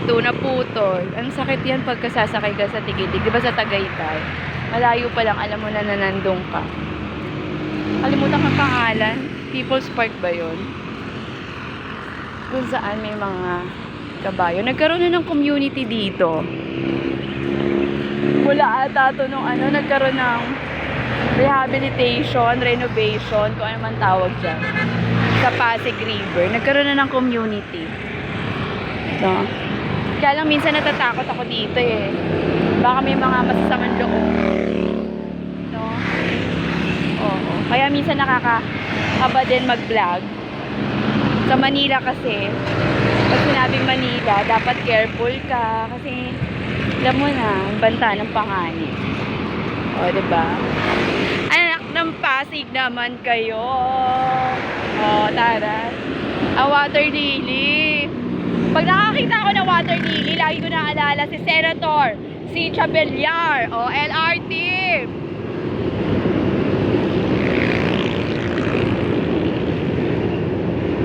ito, naputol. Ang sakit yan pagka sasakay ka sa Tigidig. Di ba sa Tagaytay? Malayo pa lang, alam mo na nandun ka. Kalimutan ka pangalan. People's Park ba yun? Kung saan may mga kabayo. Nagkaroon na ng community dito. Wala ata ito nung nagkaroon ng rehabilitation, renovation, kung ano man tawag dyan. Sa Pasig River. Nagkaroon na ng community. No? Kaya lang minsan natatakot ako dito eh. Baka may mga masasamang loob. No? Oo. Kaya minsan nakakaba din mag-vlog. Sa Manila kasi, pag sinabing Manila, dapat careful ka. Kasi, alam mo na, ang banta ng panganib. O, diba? Anak ng Pasig naman kayo. O, tara. Water lily. Pag nakakita ako ng water lily, lagi ko naalala si Senator, si Chabellar, o LRT.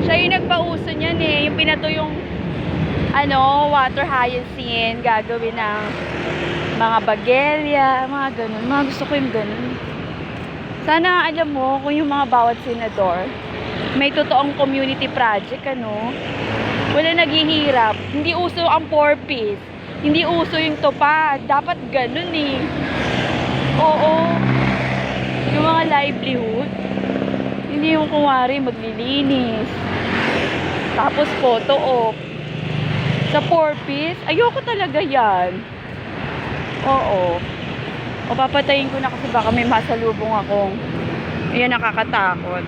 Siya yung nagpauso niyan eh, yung pinato yung water hyacinth, gagawin ng mga bagelya, mga ganun. Mga gusto ko yung ganun. Sana alam mo kung yung mga bawat senador, may totoong community project, wala naghihirap. Hindi uso ang 4-piece. Hindi uso yung tupad. Dapat ganun eh. Oo. Yung mga livelihood. Hindi yung kunwari maglilinis. Tapos photo op. Sa 4-piece, ayoko talaga yan. Oo. O papatayin ko na kasi baka may masalubong akong. Ayan, nakakatakot.